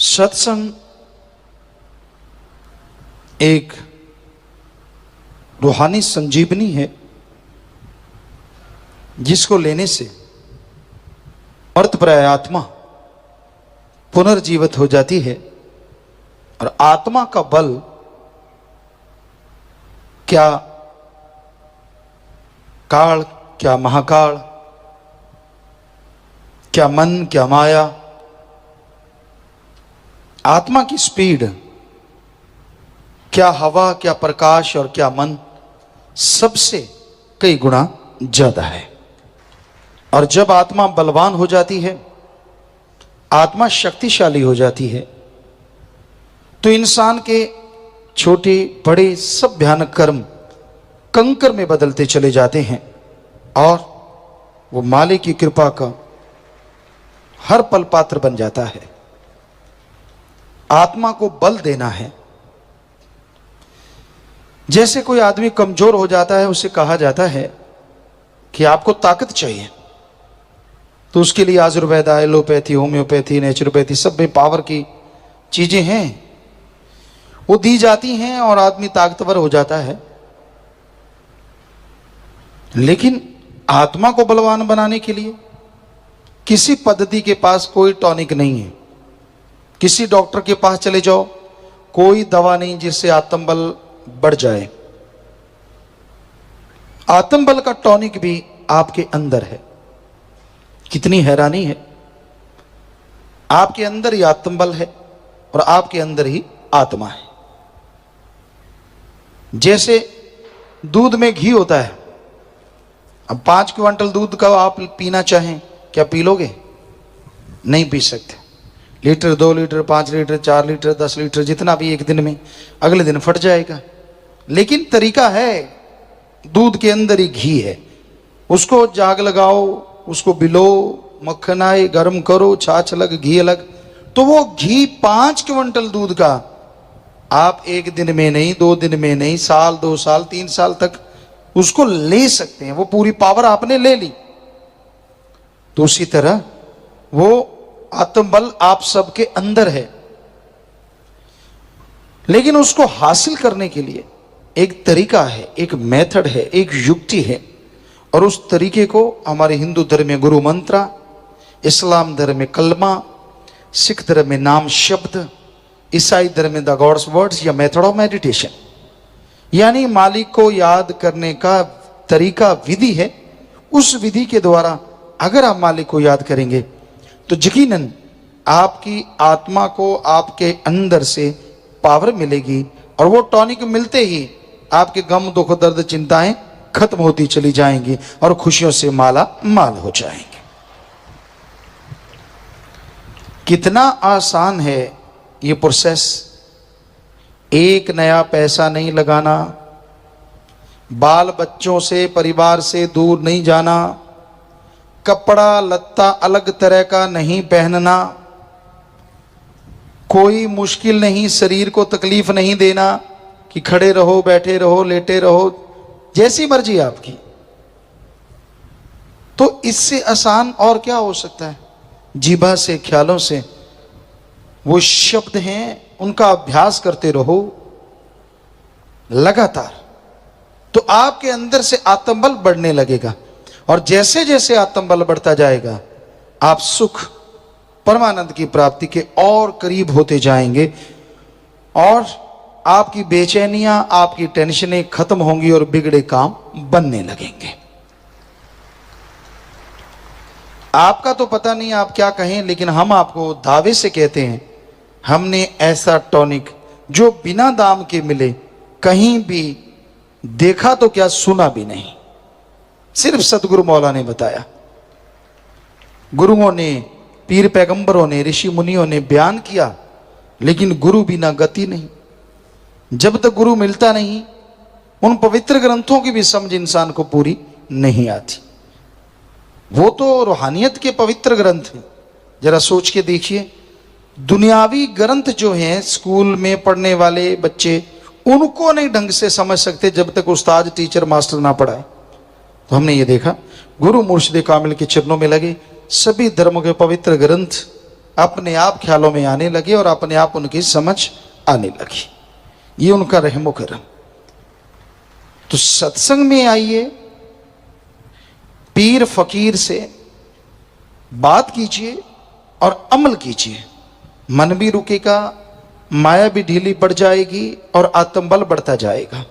सत्संग एक रूहानी संजीवनी है जिसको लेने से मर्तप्राय आत्मा पुनर्जीवित हो जाती है। और आत्मा का बल क्या काल, क्या महाकाल, क्या मन, क्या माया, आत्मा की स्पीड, क्या हवा, क्या प्रकाश और क्या मन, सबसे कई गुना ज्यादा है। और जब आत्मा बलवान हो जाती है, आत्मा शक्तिशाली हो जाती है, तो इंसान के छोटे बड़े सब भयानक कर्म कंकर में बदलते चले जाते हैं और वो मालिक की कृपा का हर पल पात्र बन जाता है। आत्मा को बल देना है। जैसे कोई आदमी कमजोर हो जाता है, उसे कहा जाता है कि आपको ताकत चाहिए, तो उसके लिए आयुर्वेदा, एलोपैथी, होम्योपैथी, नेचुरोपैथी, सब में पावर की चीजें हैं, वो दी जाती हैं और आदमी ताकतवर हो जाता है। लेकिन आत्मा को बलवान बनाने के लिए किसी पद्धति के पास कोई टॉनिक नहीं है। किसी डॉक्टर के पास चले जाओ, कोई दवा नहीं जिससे आत्मबल बढ़ जाए। आत्मबल का टॉनिक भी आपके अंदर है। कितनी हैरानी है, आपके अंदर ही आत्मबल है और आपके अंदर ही आत्मा है। जैसे दूध में घी होता है, अब 5 क्विंटल दूध का आप पीना चाहें, क्या पी लोगे? नहीं पी सकते। Litre, 2 litre, 5 litre, 4 litre, 10 litre, जितना भी एक दिन में, अगले दिन फट जाएगा। लेकिन तरीका है, दूध के अंदर ही घी है, उसको जाग लगाओ, उसको बिलो, मक्खन आए, गर्म करो, छाछ अलग, घी अलग, तो वो घी 5 क्विंटल दूध का आप एक दिन में नहीं, 2 दिन में नहीं, साल, 2 साल, 3 साल तक उसको ले सकते हैं। वो पूरी पावर आपने ले ली। तो उसी तरह वो आत्मबल आप सबके अंदर है, लेकिन उसको हासिल करने के लिए एक तरीका है, एक मेथड है, एक युक्ति है। और उस तरीके को हमारे हिंदू धर्म में गुरु मंत्र, इस्लाम धर्म में कलमा, सिख धर्म में नाम शब्द, ईसाई धर्म में द गॉड्स वर्ड्स या मेथड ऑफ मेडिटेशन, यानी मालिक को याद करने का तरीका, विधि है। उस विधि के द्वारा अगर आप मालिक को याद करेंगे तो यकीनन आपकी आत्मा को आपके अंदर से पावर मिलेगी और वो टॉनिक मिलते ही आपके गम, दुख, दर्द, चिंताएं खत्म होती चली जाएंगी और खुशियों से माला माल हो जाएंगे। कितना आसान है ये प्रोसेस। एक नया पैसा नहीं लगाना, बाल बच्चों से, परिवार से दूर नहीं जाना, कपड़ा लत्ता अलग तरह का नहीं पहनना, कोई मुश्किल नहीं, शरीर को तकलीफ नहीं देना कि खड़े रहो, बैठे रहो, लेटे रहो, जैसी मर्जी आपकी। तो इससे आसान और क्या हो सकता है? जीभा से, ख्यालों से वो शब्द हैं, उनका अभ्यास करते रहो लगातार, तो आपके अंदर से आत्मबल बढ़ने लगेगा। और जैसे जैसे आत्मबल बढ़ता जाएगा, आप सुख, परमानंद की प्राप्ति के और करीब होते जाएंगे और आपकी बेचैनियां, आपकी टेंशनें खत्म होंगी और बिगड़े काम बनने लगेंगे। आपका तो पता नहीं आप क्या कहें, लेकिन हम आपको दावे से कहते हैं, हमने ऐसा टॉनिक जो बिना दाम के मिले, कहीं भी देखा तो क्या, सुना भी नहीं, सिर्फ सतगुरु मौला ने बताया। गुरुओं ने, पीर पैगंबरों ने, ऋषि मुनियों ने बयान किया, लेकिन गुरु बिना गति नहीं। जब तक गुरु मिलता नहीं, उन पवित्र ग्रंथों की भी समझ इंसान को पूरी नहीं आती। वो तो रूहानियत के पवित्र ग्रंथ हैं। जरा सोच के देखिए, दुनियावी ग्रंथ जो हैं, स्कूल में पढ़ने वाले बच्चे उनको नहीं ढंग से समझ सकते जब तक उस्ताद, टीचर, मास्टर ना पढ़ाए। तो हमने ये देखा, गुरु मुर्शिद कामिल के चरणों में लगे सभी धर्मों के पवित्र ग्रंथ अपने आप ख्यालों में आने लगे और अपने आप उनकी समझ आने लगी। ये उनका रहमो करम। तो सत्संग में आइए, पीर फकीर से बात कीजिए और अमल कीजिए। मन भी रुकेगा, माया भी ढीली पड़ जाएगी और आत्मबल बढ़ता जाएगा।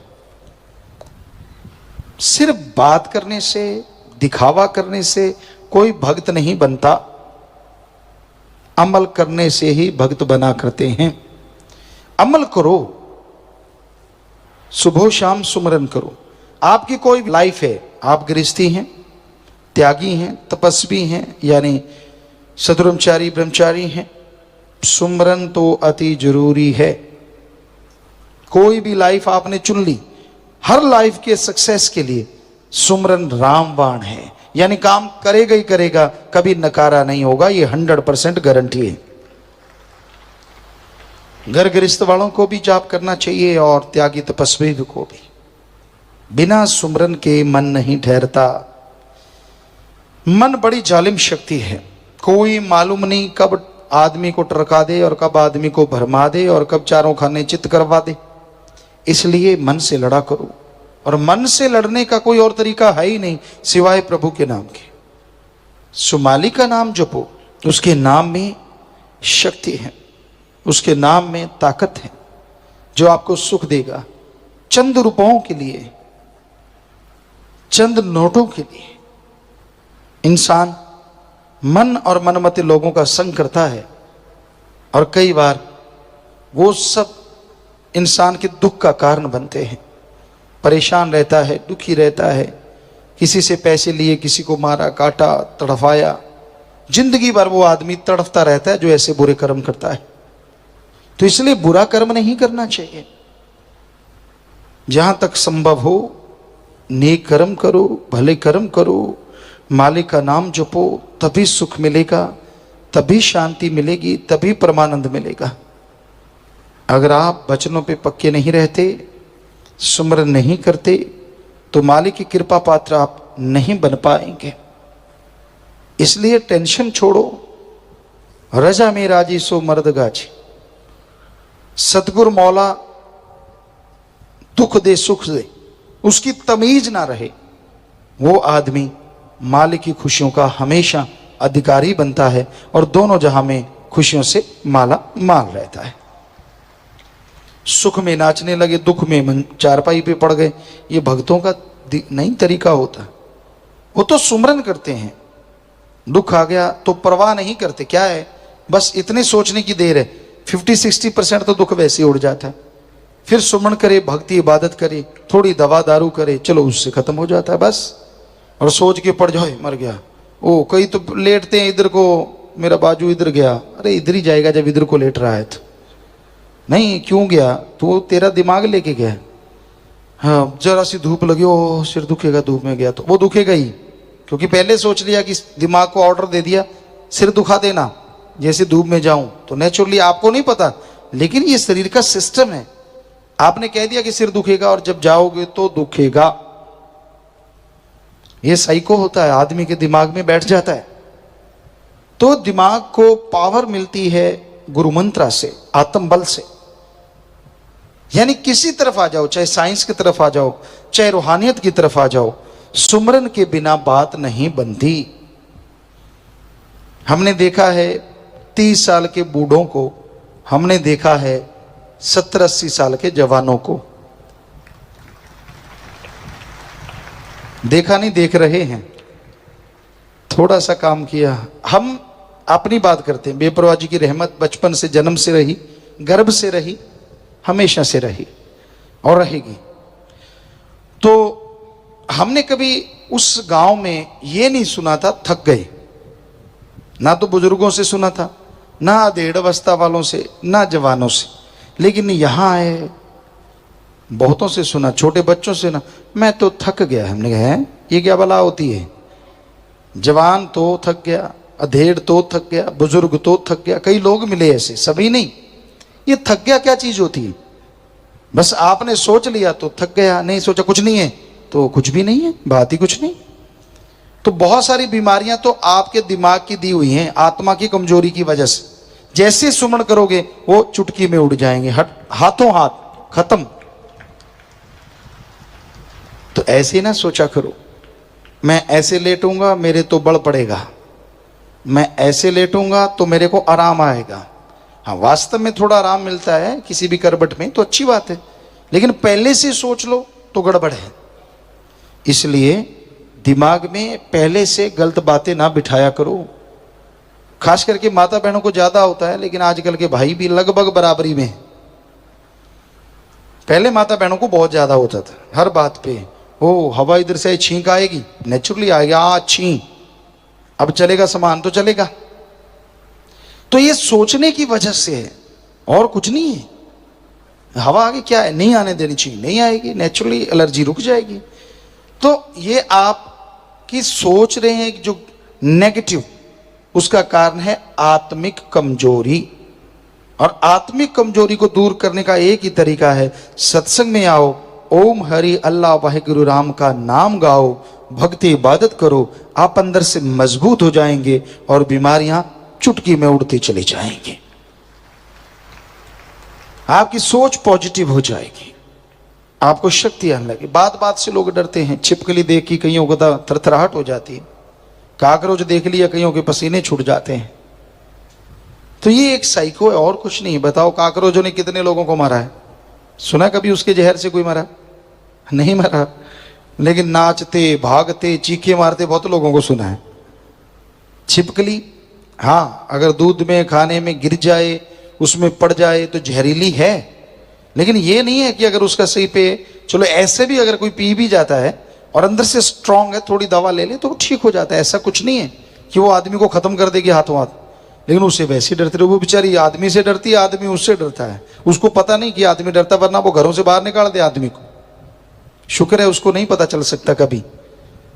सिर्फ बात करने से, दिखावा करने से कोई भक्त नहीं बनता, अमल करने से ही भक्त बना करते हैं। अमल करो, सुबह शाम सुमरन करो। आपकी कोई लाइफ है, आप गृहस्थी हैं, त्यागी हैं, तपस्वी हैं, यानी सदब्रह्मचारी ब्रह्मचारी हैं, सुमरन तो अति जरूरी है। कोई भी लाइफ आपने चुन ली, हर लाइफ के सक्सेस के लिए सुमरन रामबाण है, यानी काम करेगा ही करेगा, कभी नकारा नहीं होगा, ये 100% गारंटी है। घर गृहस्थ वालों को भी जाप करना चाहिए और त्यागी तपस्वी को भी। बिना सुमरन के मन नहीं ठहरता। मन बड़ी जालिम शक्ति है, कोई मालूम नहीं कब आदमी को टरका दे और कब आदमी को भरमा दे और कब चारों खाने चित्त करवा दे। इसलिए मन से लड़ा करो, और मन से लड़ने का कोई और तरीका है ही नहीं सिवाय प्रभु के नाम के। सुमाली का नाम जपो, उसके नाम में शक्ति है, उसके नाम में ताकत है जो आपको सुख देगा। चंद रुपयों के लिए, चंद नोटों के लिए इंसान मन और मनमते लोगों का संग करता है, और कई बार वो सब इंसान के दुख का कारण बनते हैं। परेशान रहता है, दुखी रहता है, किसी से पैसे लिए, किसी को मारा, काटा, तड़फाया, जिंदगी भर वो आदमी तड़फता रहता है जो ऐसे बुरे कर्म करता है। तो इसलिए बुरा कर्म नहीं करना चाहिए। जहां तक संभव हो नेक कर्म करो, भले कर्म करो, मालिक का नाम जपो, तभी सुख मिलेगा, तभी शांति मिलेगी, तभी परमानंद मिलेगा। अगर आप वचनों पे पक्के नहीं रहते, सुमरन नहीं करते, तो मालिक की कृपा पात्र आप नहीं बन पाएंगे। इसलिए टेंशन छोड़ो, रजा में राजी सो मर्द गाजी। सतगुरु मौला दुख दे सुख दे, उसकी तमीज ना रहे, वो आदमी मालिक की खुशियों का हमेशा अधिकारी बनता है और दोनों जहां में खुशियों से माला माल रहता है। सुख में नाचने लगे, दुख में चारपाई पे पड़ गए, ये भक्तों का नहीं तरीका होता। वो तो सुमरन करते हैं, दुख आ गया तो परवाह नहीं करते, क्या है बस इतने सोचने की देर है, 50-60% तो दुख वैसे ही उड़ जाता है। फिर सुमन करे, भक्ति इबादत करे, थोड़ी दवा दारू करे, चलो उससे खत्म हो जाता है बस। और सोच के पड़ जाओ मर गया। ओ कई तो लेटते हैं, इधर को मेरा बाजू इधर गया, अरे इधर ही जाएगा जब इधर को लेट रहा है तो। नहीं क्यों गया, तो तेरा दिमाग लेके गया। हाँ जरा सी धूप लगी, ओ सिर दुखेगा, धूप में गया तो वो दुखेगा ही, क्योंकि पहले सोच लिया कि दिमाग को ऑर्डर दे दिया सिर दुखा देना, जैसे धूप में जाऊं। तो नेचुरली आपको नहीं पता, लेकिन ये शरीर का सिस्टम है। आपने कह दिया कि सिर दुखेगा और जब जाओगे तो दुखेगा। ये साइको होता है, आदमी के दिमाग में बैठ जाता है। तो दिमाग को पावर मिलती है गुरु मंत्रा से, आत्म बल से। यानी किसी तरफ आ जाओ, चाहे साइंस की तरफ आ जाओ, चाहे रूहानियत की तरफ आ जाओ, सुमरन के बिना बात नहीं बनती। हमने देखा है 30 साल के बूढ़ों को, हमने देखा है 70-80 साल के जवानों को। देखा नहीं, देख रहे हैं। थोड़ा सा काम किया। हम अपनी बात करते हैं, बेपरवाह जी की रहमत बचपन से, जन्म से रही, गर्भ से रही, हमेशा से रही और रहेगी। तो हमने कभी उस गांव में ये नहीं सुना था थक गए, ना तो बुजुर्गों से सुना था, ना अधेड़ अवस्था वालों से, ना जवानों से। लेकिन यहाँ आए बहुतों से सुना, छोटे बच्चों से ना, मैं तो थक गया। हमने कहा है ये क्या बला होती है, जवान तो थक गया, अधेड़ तो थक गया, बुजुर्ग तो थक गया। कई लोग मिले ऐसे, सभी नहीं। ये थक गया क्या चीज होती है? बस आपने सोच लिया तो थक गया, नहीं सोचा कुछ नहीं है तो कुछ भी नहीं है, बात ही कुछ नहीं। तो बहुत सारी बीमारियां तो आपके दिमाग की दी हुई हैं, आत्मा की कमजोरी की वजह से। जैसे सुमन करोगे वो चुटकी में उड़ जाएंगे, हाथों हाथ खत्म। तो ऐसे ना सोचा करो, मैं ऐसे लेटूंगा मेरे तो बल पड़ेगा, मैं ऐसे लेटूंगा तो मेरे को आराम आएगा। हाँ, वास्तव में थोड़ा आराम मिलता है किसी भी करवट में तो अच्छी बात है, लेकिन पहले से सोच लो तो गड़बड़ है। इसलिए दिमाग में पहले से गलत बातें ना बिठाया करो। खास करके माता बहनों को ज्यादा होता है, लेकिन आजकल के भाई भी लगभग बराबरी में। पहले माता बहनों को बहुत ज्यादा होता था हर बात पे, ओ हवा इधर से छींक आएगी, नेचुरली आएगी, छी अब चलेगा सामान तो चलेगा। तो ये सोचने की वजह से है और कुछ नहीं है। हवा आगे क्या है, नहीं आने देनी चाहिए, नहीं आएगी, नेचुरली एलर्जी रुक जाएगी। तो ये आप की सोच रहे हैं जो नेगेटिव, उसका कारण है आत्मिक कमजोरी। और आत्मिक कमजोरी को दूर करने का एक ही तरीका है, सत्संग में आओ, ओम हरि अल्लाह वाहिगुरु राम का नाम गाओ, भक्ति इबादत करो, आप अंदर से मजबूत हो जाएंगे और बीमारियां चुटकी में उड़ती चली जाएंगी। आपकी सोच पॉजिटिव हो जाएगी, आपको शक्ति आने लगी। बात बात से लोग डरते हैं, छिपकली देख के कईयों को थरथराहट हो जाती है, काकरोच देख लिया कईयों के पसीने छूट जाते हैं। तो ये एक साइको है और कुछ नहीं। बताओ काकरोचों ने कितने लोगों को मारा है? सुना कभी उसके जहर से कोई मरा? नहीं मरा, लेकिन नाचते भागते चीखे मारते बहुत लोगों को सुना है। छिपकली हाँ, अगर दूध में खाने में गिर जाए, उसमें पड़ जाए तो जहरीली है, लेकिन ये नहीं है कि अगर उसका सही पे, चलो ऐसे भी अगर कोई पी भी जाता है और अंदर से स्ट्रांग है, थोड़ी दवा ले ले तो ठीक हो जाता है। ऐसा कुछ नहीं है कि वो आदमी को खत्म कर देगी हाथों हाथ, लेकिन उससे वैसे डरते रहो। वो बेचारी आदमी से डरती है, आदमी उससे डरता है, उसको पता नहीं कि आदमी डरता, वरना वो घरों से बाहर निकाल दे आदमी को। शुक्र है उसको नहीं पता चल सकता कभी,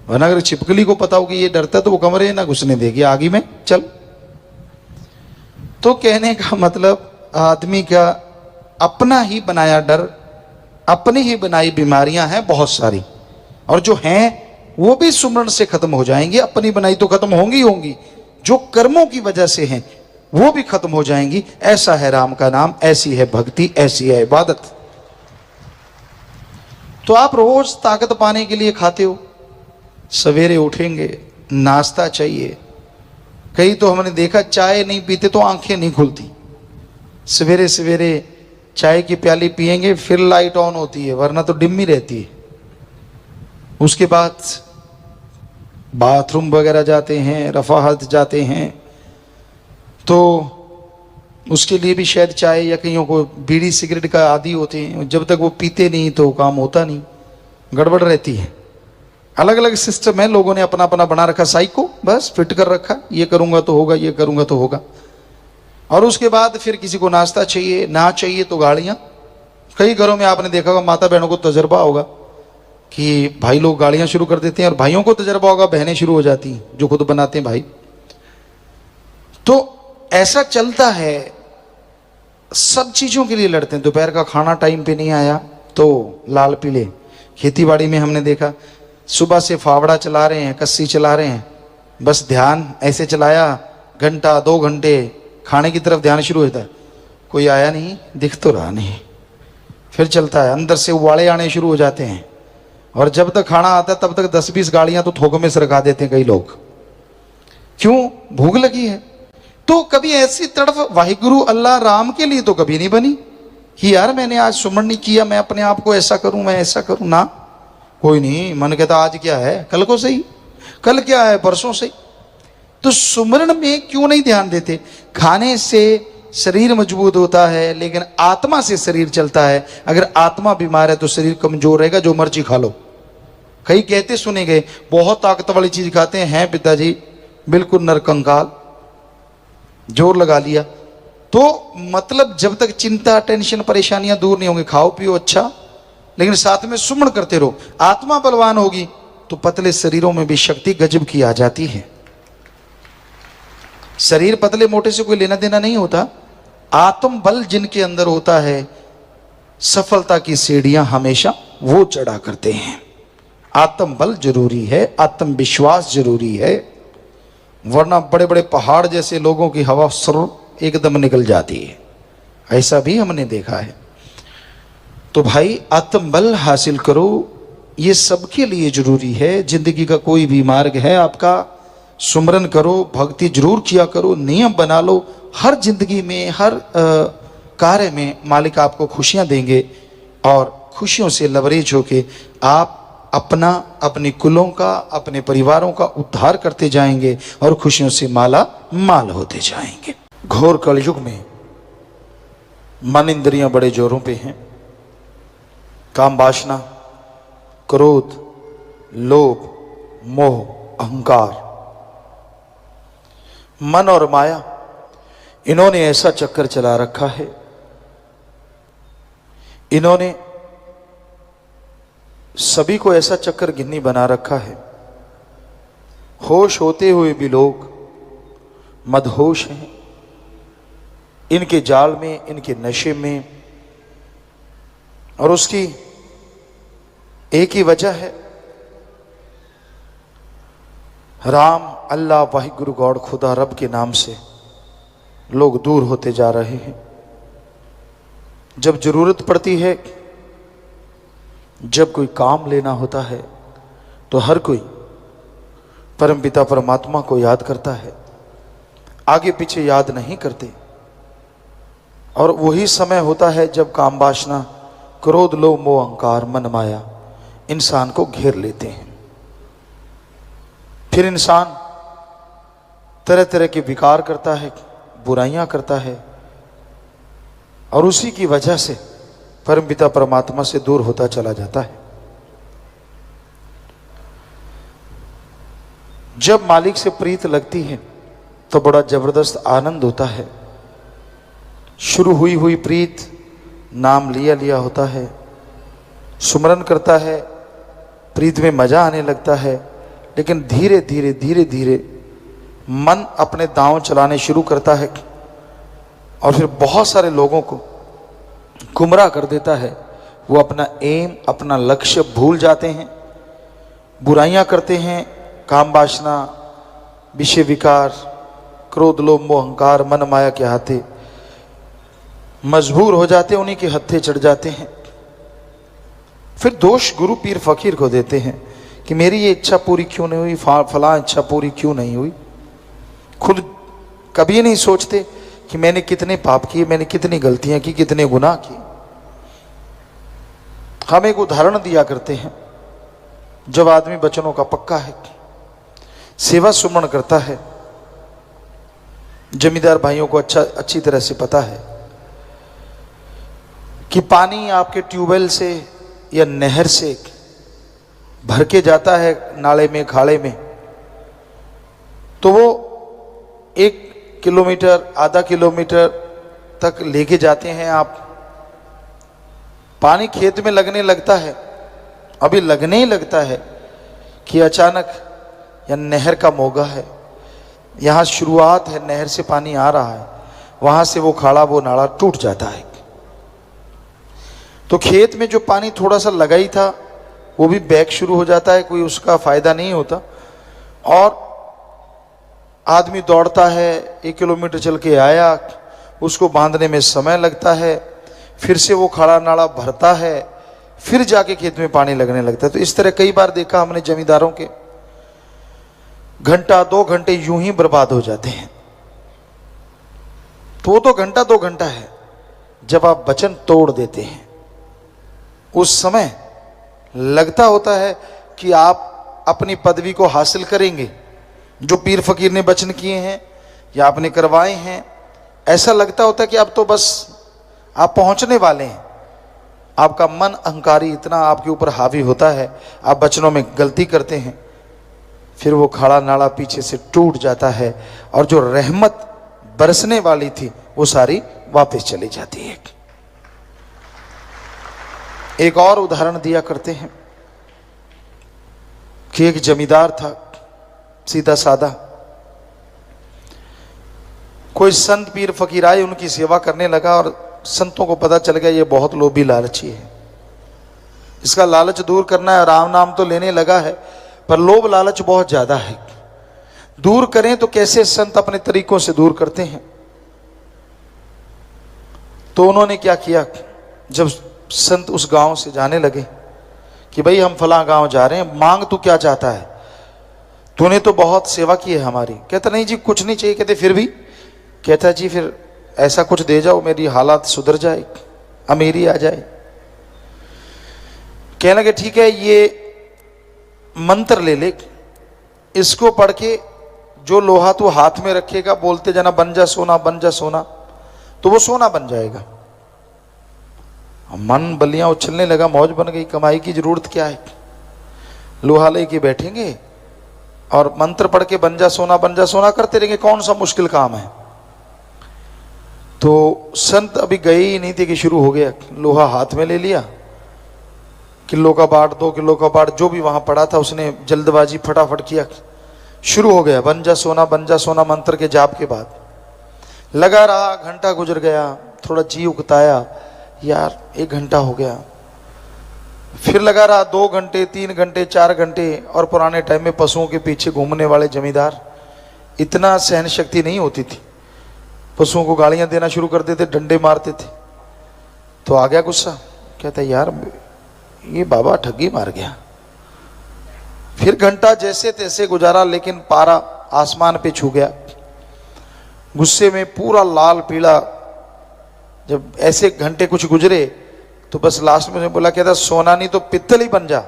वरना अगर छिपकली को पता हो कि ये डरता तो वो कमरे ना घुसने देगी, आगे में चल। तो कहने का मतलब आदमी का अपना ही बनाया डर, अपनी ही बनाई बीमारियां हैं बहुत सारी, और जो हैं वो भी सुमरण से खत्म हो जाएंगी। अपनी बनाई तो खत्म होंगी होंगी, जो कर्मों की वजह से हैं वो भी खत्म हो जाएंगी। ऐसा है राम का नाम, ऐसी है भक्ति, ऐसी है इबादत। तो आप रोज ताकत पाने के लिए खाते हो, सवेरे उठेंगे नाश्ता चाहिए। कई तो हमने देखा चाय नहीं पीते तो आंखें नहीं खुलती, सवेरे सवेरे चाय की प्याली पिएंगे फिर लाइट ऑन होती है, वरना तो डिम्मी रहती है। उसके बाद बाथरूम वगैरह जाते हैं, रफाहत जाते हैं, तो उसके लिए भी शायद चाय, या कईयों को बीड़ी सिगरेट का आदी होते हैं, जब तक वो पीते नहीं तो काम होता नहीं, गड़बड़ रहती है। अलग अलग सिस्टम है, लोगों ने अपना अपना बना रखा साइको, बस फिट कर रखा, ये करूंगा तो होगा, ये करूंगा तो होगा। और उसके बाद फिर किसी को नाश्ता चाहिए, ना चाहिए तो गाड़ियां। कई घरों में आपने देखा होगा, माता बहनों को तजर्बा होगा कि भाई लोग गाड़ियां शुरू कर देते हैं, और भाइयों को तजर्बा होगा बहनें शुरू हो जाती हैं जो खुद बनाते हैं भाई। तो ऐसा चलता है, सब चीजों के लिए लड़ते हैं। दोपहर का खाना टाइम पे नहीं आया तो लाल पीले। खेती बाड़ी में हमने देखा, सुबह से फावड़ा चला रहे हैं, कस्सी चला रहे हैं, बस ध्यान ऐसे चलाया, घंटा 2 घंटे खाने की तरफ ध्यान शुरू होता है, कोई आया नहीं, दिख तो रहा नहीं, फिर चलता है, अंदर से उबाले आने शुरू हो जाते हैं, और जब तक खाना आता है तब तक 10-20 गाड़ियां तो थोक में सरका देते हैं कई लोग। क्यों? भूख लगी है। तो कभी ऐसी तड़फ वाहिगुरु अल्लाह राम के लिए तो कभी नहीं बनी कि यार मैंने आज सुमरण नहीं किया, मैं अपने आप को ऐसा करूं, मैं ऐसा करूं ना। कोई नहीं, मन कहता आज क्या है, कल को सही, कल क्या है, परसों सही। तो सुमरण में क्यों नहीं ध्यान देते? खाने से शरीर मजबूत होता है, लेकिन आत्मा से शरीर चलता है। अगर आत्मा बीमार है तो शरीर कमजोर रहेगा, जो मर्जी खा लो। कई कहते सुने गए, बहुत ताकत वाली चीज खाते हैं पिताजी, बिल्कुल नरकंकाल, जोर लगा लिया। तो मतलब जब तक चिंता टेंशन परेशानियां दूर नहीं होंगी, खाओ पियो अच्छा, लेकिन साथ में सुमन करते रहो। आत्मा बलवान होगी तो पतले शरीरों में भी शक्ति गजब की आ जाती है। शरीर पतले मोटे से कोई लेना देना नहीं होता, आत्म बल जिनके अंदर होता है, सफलता की सीढ़ियां हमेशा वो चढ़ा करते हैं। आत्म बल जरूरी है, आत्मविश्वास जरूरी है, वरना बड़े बड़े पहाड़ जैसे लोगों की हवा सर एकदम निकल जाती है, ऐसा भी हमने देखा है। तो भाई आत्मबल हासिल करो, ये सबके लिए जरूरी है। जिंदगी का कोई भी मार्ग है आपका, सुमरन करो, भक्ति जरूर किया करो, नियम बना लो। हर जिंदगी में, हर कार्य में मालिक आपको खुशियां देंगे और खुशियों से लबरेज होके आप अपना, अपने कुलों का, अपने परिवारों का उद्धार करते जाएंगे और खुशियों से माला माल होते जाएंगे। घोर कलयुग में मन इंद्रियां बड़े जोरों पे हैं। काम वासना, क्रोध, लोभ, मोह, अहंकार, मन और माया, इन्होंने ऐसा चक्कर चला रखा है। इन्होंने सभी को ऐसा चक्कर गिन्नी बना रखा है। होश होते हुए भी लोग मदहोश हैं इनके जाल में, इनके नशे में। और उसकी एक ही वजह है, राम, अल्लाह, वाहिगुरु, गॉड, खुदा, रब के नाम से लोग दूर होते जा रहे हैं। जब जरूरत पड़ती है, जब कोई काम लेना होता है, तो हर कोई परमपिता परमात्मा को याद करता है, आगे पीछे याद नहीं करते। और वही समय होता है जब काम वासना, क्रोध, लोभ, मोह, अहंकार, मन, माया इंसान को घेर लेते हैं। फिर इंसान तरह तरह के विकार करता है, बुराइयां करता है और उसी की वजह से परमपिता परमात्मा से दूर होता चला जाता है। जब मालिक से प्रीत लगती है तो बड़ा जबरदस्त आनंद होता है। शुरू हुई हुई प्रीत, नाम लिया लिया होता है, सुमरन करता है, प्रीत में मजा आने लगता है। लेकिन धीरे धीरे धीरे धीरे मन अपने दांव चलाने शुरू करता है और फिर बहुत सारे लोगों को गुमराह कर देता है। वो अपना एम, अपना लक्ष्य भूल जाते हैं, बुराइयां करते हैं, काम वासना, विषय विकार, क्रोध, लोभ, मोह, अहंकार, मन, माया के हाथे मजबूर हो जाते हैं, उन्हीं के हत्थे चढ़ जाते हैं। फिर दोष गुरु पीर फकीर को देते हैं कि मेरी ये इच्छा पूरी क्यों नहीं हुई, फलां इच्छा पूरी क्यों नहीं हुई। खुद कभी नहीं सोचते कि मैंने कितने पाप किए, मैंने कितनी गलतियां की, कितने गुनाह किए। हम एक उदाहरण दिया करते हैं, जब आदमी वचनों का पक्का है, सेवा सुमरण करता है, जमींदार भाइयों को अच्छी तरह से पता है कि पानी आपके ट्यूबवेल से या नहर से भर के जाता है नाले में, खाड़े में, तो वो 1 किलोमीटर, आधा किलोमीटर तक लेके जाते हैं आप। पानी खेत में लगने लगता है, अभी लगने ही लगता है कि अचानक या नहर का मोगा है, यहाँ शुरुआत है, नहर से पानी आ रहा है, वहां से वो खाड़ा, वो नाला टूट जाता है। तो खेत में जो पानी थोड़ा सा लगा ही था वो भी बैक शुरू हो जाता है, कोई उसका फायदा नहीं होता। और आदमी दौड़ता है, 1 किलोमीटर चल के आया, उसको बांधने में समय लगता है, फिर से वो खाड़ा नाला भरता है, फिर जाके खेत में पानी लगने लगता है। तो इस तरह कई बार देखा हमने जमींदारों के, घंटा 2 घंटे यूं ही बर्बाद हो जाते हैं। तो वो तो घंटा 2 घंटा है। जब आप वचन तोड़ देते हैं, उस समय लगता होता है कि आप अपनी पदवी को हासिल करेंगे, जो पीर फकीर ने वचन किए हैं या आपने करवाए हैं। ऐसा लगता होता है कि अब तो बस आप पहुंचने वाले हैं। आपका मन अहंकारी इतना आपके ऊपर हावी होता है, आप वचनों में गलती करते हैं, फिर वो खाड़ा नाला पीछे से टूट जाता है और जो रहमत बरसने वाली थी वो सारी वापस चली जाती है। एक और उदाहरण दिया करते हैं कि एक जमींदार था, सीधा सादा। कोई संत पीर फकीर आए, उनकी सेवा करने लगा और संतों को पता चल गया ये बहुत लोभी लालची है, इसका लालच दूर करना है। राम नाम तो लेने लगा है पर लोभ लालच बहुत ज्यादा है, दूर करें तो कैसे? संत अपने तरीकों से दूर करते हैं। तो उन्होंने क्या किया, जब संत उस गांव से जाने लगे कि भाई हम फला गांव जा रहे हैं, मांग तू क्या चाहता है, तूने तो बहुत सेवा की है हमारी। कहता नहीं जी कुछ नहीं चाहिए। कहते फिर भी? कहता जी फिर ऐसा कुछ दे जाओ मेरी हालात सुधर जाए, अमीरी आ जाए। कहने लगे ठीक है, ये मंत्र ले ले, इसको पढ़ के जो लोहा तू हाथ में रखेगा, बोलते जाना बन जा सोना बन जा सोना, तो वो सोना बन जाएगा। मन बलियां उछलने लगा, मौज बन गई, कमाई की जरूरत क्या है, लोहा लेके बैठेंगे और मंत्र पढ़ के बन जा सोना करते रहेंगे, कौन सा मुश्किल काम है। तो संत अभी गए ही नहीं थे कि शुरू हो गया, लोहा हाथ में ले लिया, किलो का बाट 2 किलो का बाट जो भी वहां पड़ा था उसने जल्दबाजी फटाफट किया, शुरू हो गया बन जा सोना मंत्र के जाप के बाद। लगा रहा, घंटा गुजर गया, थोड़ा जी उकताया, यार 1 घंटा हो गया, फिर लगा रहा 2 घंटे 3 घंटे 4 घंटे। और पुराने टाइम में पशुओं के पीछे घूमने वाले जमींदार, इतना सहन शक्ति नहीं होती थी, पशुओं को गालियां देना शुरू कर देते, डंडे मारते थे। तो आ गया गुस्सा, कहता यार ये बाबा ठगी मार गया। फिर घंटा जैसे तैसे गुजारा, लेकिन पारा आसमान पे छू गया। गुस्से में पूरा लाल पीला, जब ऐसे घंटे कुछ गुजरे तो बस लास्ट में बोला, कहता सोना नहीं तो पित्तल ही बन जा।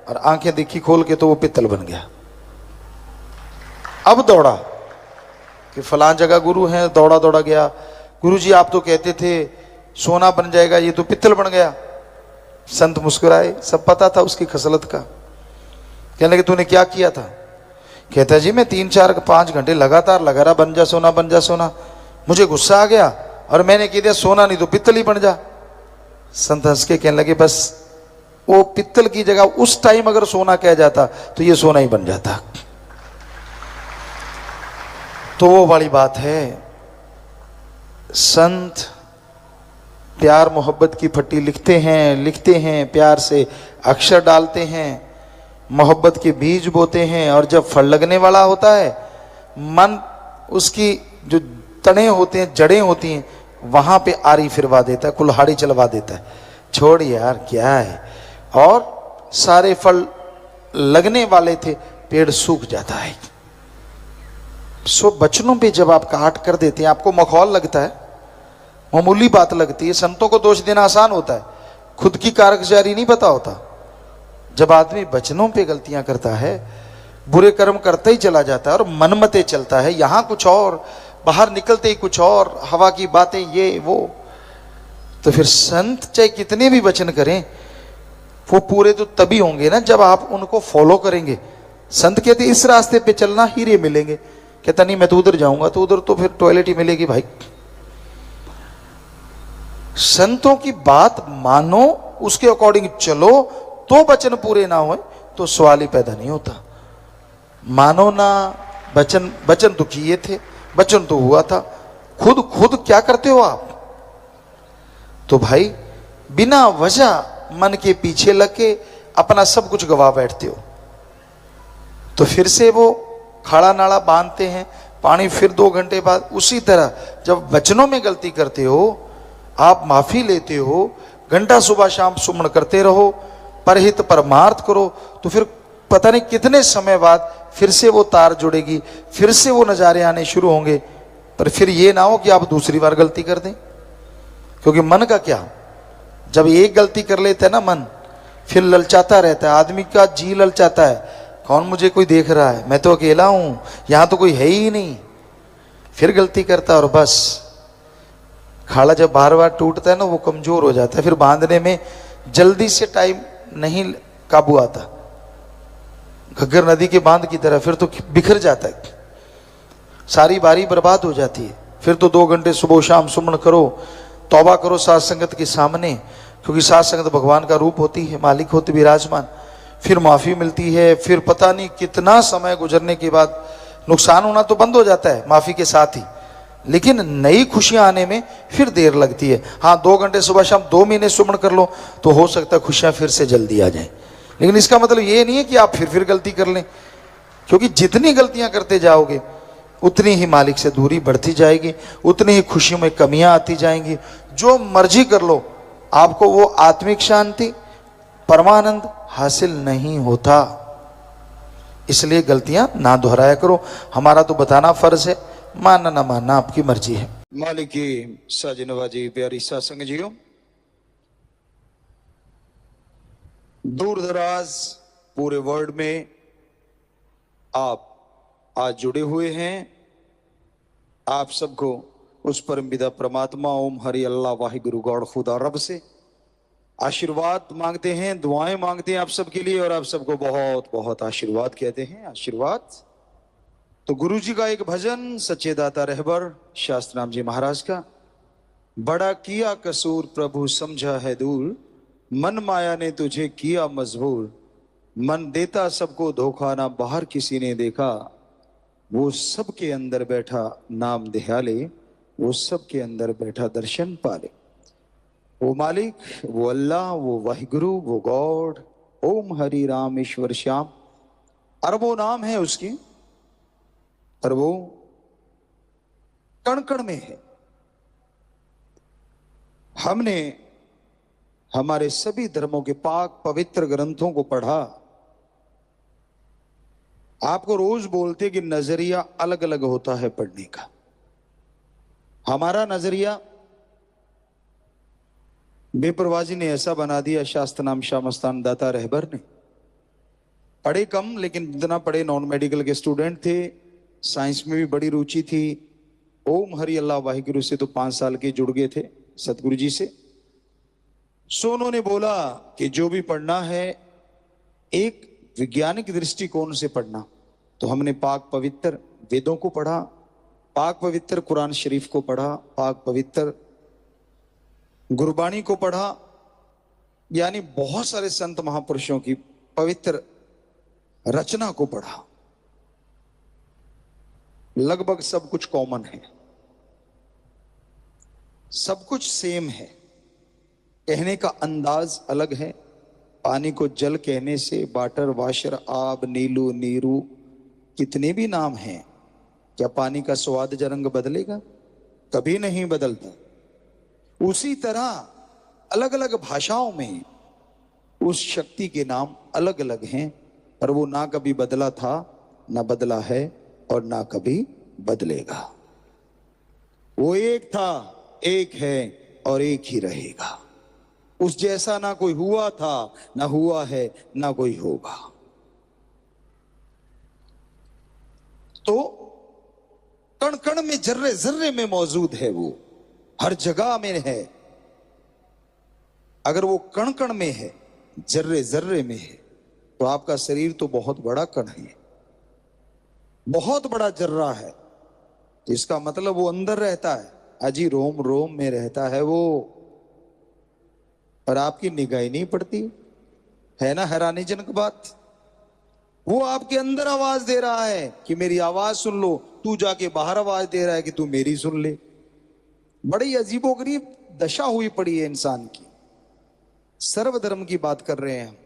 और आंखें देखी खोल के तो वो पित्तल बन गया। अब दौड़ा कि फलां जगह गुरु हैं, दौड़ा दौड़ा गया, गुरु जी आप तो कहते थे सोना बन जाएगा, ये तो पित्तल बन गया। संत मुस्कुराए, सब पता था उसकी खसलत का। कहने लगे तूने क्या किया था? कहता जी मैं 3 4 5 घंटे लगातार लगा रहा बन जा सोना, मुझे गुस्सा आ गया और मैंने कह दिया सोना नहीं तो पित्तल ही बन जा। संत हंस के कहने लगे बस वो पित्तल की जगह उस टाइम अगर सोना कह जाता तो ये सोना ही बन जाता। तो वो वाली बात है, संत प्यार मोहब्बत की फट्टी लिखते हैं, प्यार से अक्षर डालते हैं, मोहब्बत के बीज बोते हैं, और जब फल लगने वाला होता है, मन उसकी जो तने होते हैं, जड़ें होती हैं, वहां पे आरी फिरवा देता है, कुल्हाड़ी चलवा देता है, छोड़ यार क्या है। और सारे फल लगने वाले थे, पेड़ सूख जाता है। सो बचनों पे जब आप काट कर देते हैं, आपको मखौल लगता है, मामूली बात लगती है। संतों को दोष देना आसान होता है, खुद की कारगुजारी नहीं पता होता। जब आदमी वचनों पे गलतियां करता है, बुरे कर्म करता ही चला जाता है और मनमते चलता है, यहां कुछ और, बाहर निकलते ही कुछ और, हवा की बातें ये वो, तो फिर संत चाहे कितने भी वचन करें वो पूरे तो तभी होंगे ना जब आप उनको फॉलो करेंगे। संत कहते इस रास्ते पे चलना हीरे मिलेंगे, कहता नहीं मैं तो उधर जाऊंगा, तो उधर तो फिर टॉयलेट ही मिलेगी भाई। संतों की बात मानो, उसके अकॉर्डिंग चलो, तो वचन पूरे ना हो तो सवाल ही पैदा नहीं होता। मानो ना, वचन तो किए थे, वचन तो हुआ था, खुद क्या करते हो आप? तो भाई बिना वजह मन के पीछे लग के अपना सब कुछ गवा बैठते हो। तो फिर से वो खाड़ा नाड़ा बांधते हैं, पानी फिर 2 घंटे बाद। उसी तरह जब वचनों में गलती करते हो, आप माफी लेते हो, घंटा सुबह शाम सुमन करते रहो, परहित परमार्थ करो, तो फिर पता नहीं कितने समय बाद फिर से वो तार जुड़ेगी, फिर से वो नज़ारे आने शुरू होंगे। पर फिर ये ना हो कि आप दूसरी बार गलती कर दें, क्योंकि मन का क्या, जब एक गलती कर लेता है ना मन, फिर ललचाता रहता है, आदमी का जी ललचाता है, कौन मुझे कोई देख रहा है, मैं तो अकेला हूं, यहां तो कोई है ही नहीं। फिर गलती करता और बस खाड़ा जब बार बार टूटता है ना, वो कमजोर हो जाता है, फिर बांधने में जल्दी से टाइम नहीं काबू आता, घग्गर नदी के बांध की तरह, फिर तो बिखर जाता है, सारी बारी बर्बाद हो जाती है। फिर तो 2 घंटे सुबह शाम सुमन करो, तौबा करो साथ संगत के सामने, क्योंकि साथ संगत भगवान का रूप होती है, मालिक होते विराजमान। फिर माफी मिलती है, फिर पता नहीं कितना समय गुजरने के बाद नुकसान होना तो बंद हो जाता है माफी के साथ ही, लेकिन नई खुशियां आने में फिर देर लगती है। हाँ 2 घंटे सुबह शाम 2 महीने सुमन कर लो तो हो सकता है खुशियां फिर से जल्दी आ जाएं, लेकिन इसका मतलब ये नहीं है कि आप फिर गलती कर लें, क्योंकि जितनी गलतियां करते जाओगे उतनी ही मालिक से दूरी बढ़ती जाएगी, उतनी ही खुशियों में कमियां आती जाएंगी। जो मर्जी कर लो, आपको वो आत्मिक शांति, परमानंद हासिल नहीं होता। इसलिए गलतियां ना दोहराया करो। हमारा तो बताना फर्ज है, मानना ना मानना आपकी मर्जी है। मालिक की साजिनवाजी प्यारी सासंग जियो, दूर दराज पूरे वर्ल्ड में आप आज जुड़े हुए हैं। आप सबको उस परम पिता परमात्मा ओम हरि अल्लाह वाहिगुरु गॉड खुदा रब से आशीर्वाद मांगते हैं, दुआएं मांगते हैं आप सबके लिए, और आप सबको बहुत बहुत आशीर्वाद कहते हैं। आशीर्वाद तो गुरु जी का एक भजन सच्चे दाता रहबर शास्त्र नाम जी महाराज का, बड़ा किया कसूर प्रभु समझा है दूर, मन माया ने तुझे किया मजबूर, मन देता सबको धोखा ना बाहर किसी ने देखा, वो सबके अंदर बैठा नाम दयाले, वो सबके अंदर बैठा दर्शन पाले। वो मालिक, वो अल्लाह, वो वाहिगुरु, वो गॉड, ओम हरि राम ईश्वर श्याम, अरबों नाम है उसकी, पर वो कण कण में है। हमने हमारे सभी धर्मों के पाक पवित्र ग्रंथों को पढ़ा। आपको रोज बोलते कि नजरिया अलग अलग होता है पढ़ने का। हमारा नजरिया बेपरवाजी ने ऐसा बना दिया, शास्त्र नाम शाह मस्तान दाता रहबर ने। पढ़े कम, लेकिन जितना पढ़े नॉन मेडिकल के स्टूडेंट थे, साइंस में भी बड़ी रुचि थी। ओम हरि अल्लाह वाहिगुरु से तो 5 साल के जुड़ गए थे सतगुरु जी से। सो उन्होंने बोला कि जो भी पढ़ना है एक वैज्ञानिक दृष्टिकोण से पढ़ना। तो हमने पाक पवित्र वेदों को पढ़ा, पाक पवित्र कुरान शरीफ को पढ़ा, पाक पवित्र गुरबाणी को पढ़ा, यानी बहुत सारे संत महापुरुषों की पवित्र रचना को पढ़ा। लगभग सब कुछ कॉमन है, सब कुछ सेम है, कहने का अंदाज अलग है। पानी को जल कहने से वाटर, वाशर, आब, नीलू, नीरू, कितने भी नाम हैं, क्या पानी का स्वाद या रंग बदलेगा? कभी नहीं बदलता। उसी तरह अलग अलग भाषाओं में उस शक्ति के नाम अलग अलग हैं, पर वो ना कभी बदला था, ना बदला है, और ना कभी बदलेगा। वो एक था, एक है, और एक ही रहेगा। उस जैसा ना कोई हुआ था, ना हुआ है, ना कोई होगा। तो कण कण में, जर्रे जर्रे में मौजूद है, वो हर जगह में है। अगर वो कण कण में है, जर्रे जर्रे में है, तो आपका शरीर तो बहुत बड़ा कण है, बहुत बड़ा जर्रा है। तो इसका मतलब वो अंदर रहता है, अजी रोम रोम में रहता है वो, पर आपकी निगाह नहीं पड़ती। है ना हैरानीजनक बात? वो आपके अंदर आवाज दे रहा है कि मेरी आवाज सुन लो, तू जाके बाहर आवाज दे रहा है कि तू मेरी सुन ले। बड़ी अजीबोगरीब दशा हुई पड़ी है इंसान की। सर्वधर्म की बात कर रहे हैं,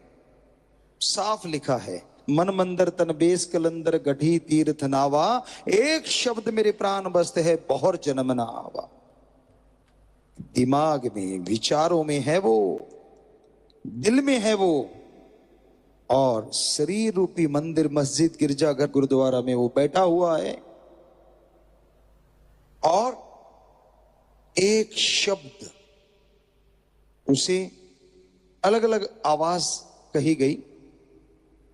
साफ लिखा है, मन मंदिर तन बेस कलंदर गढ़ी तीर्थ नावा, एक शब्द मेरे प्राण बस्त है बहुर जन्म ना आवा। दिमाग में, विचारों में है वो, दिल में है वो, और शरीर रूपी मंदिर, मस्जिद, गिरजाघर, गुरुद्वारा में वो बैठा हुआ है। और एक शब्द, उसे अलग अलग आवाज कही गई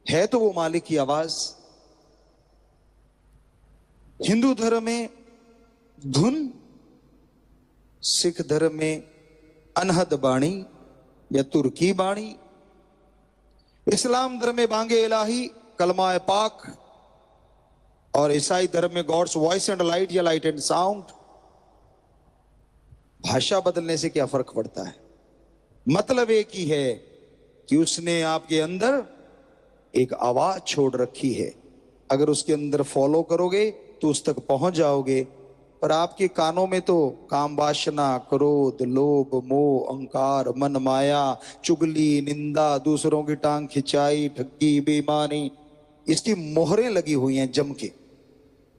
है, तो वो मालिक की आवाज। हिंदू धर्म में धुन, सिख धर्म में अनहद बाणी या तुर्की बाणी, इस्लाम धर्म में बांगे इलाही, कलमा पाक, और ईसाई धर्म में गॉड्स वॉइस एंड लाइट या लाइट एंड साउंड। भाषा बदलने से क्या फर्क पड़ता है? मतलब एक ही है कि उसने आपके अंदर एक आवाज छोड़ रखी है। अगर उसके अंदर फॉलो करोगे तो उस तक पहुंच जाओगे। पर आपके कानों में तो काम, वासना, क्रोध, लोभ, मोह, अहंकार, मन माया, चुगली, निंदा, दूसरों की टांग खिंचाई, ठगी, बेईमानी, इसकी मोहरें लगी हुई हैं जम के।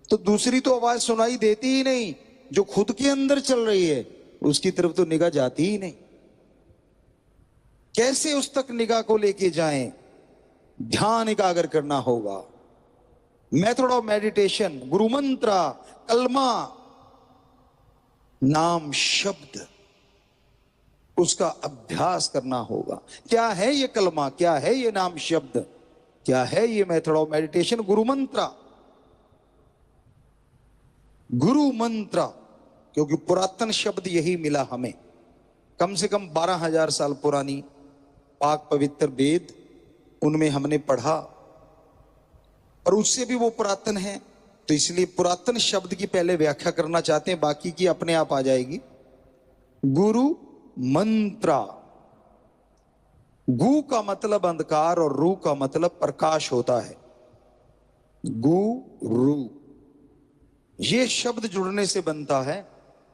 तो दूसरी तो आवाज सुनाई देती ही नहीं, जो खुद के अंदर चल रही है उसकी तरफ तो निगाह जाती ही नहीं। कैसे उस तक निगाह को लेके जाएं? ध्यान एकाग्र करना होगा। मेथड ऑफ मेडिटेशन, गुरु मंत्र, कलमा, नाम शब्द, उसका अभ्यास करना होगा। क्या है ये कलमा, क्या है ये नाम शब्द, क्या है ये मेथड ऑफ मेडिटेशन? गुरु मंत्र। गुरु मंत्र, क्योंकि पुरातन शब्द यही मिला हमें। कम से कम 12,000 साल पुरानी पाक पवित्र वेद, उनमें हमने पढ़ा, और उससे भी वो पुरातन है। तो इसलिए पुरातन शब्द की पहले व्याख्या करना चाहते हैं, बाकी की अपने आप आ जाएगी। गुरु मंत्र, गु का मतलब अंधकार और रू का मतलब प्रकाश होता है। गुरु, ये शब्द जुड़ने से बनता है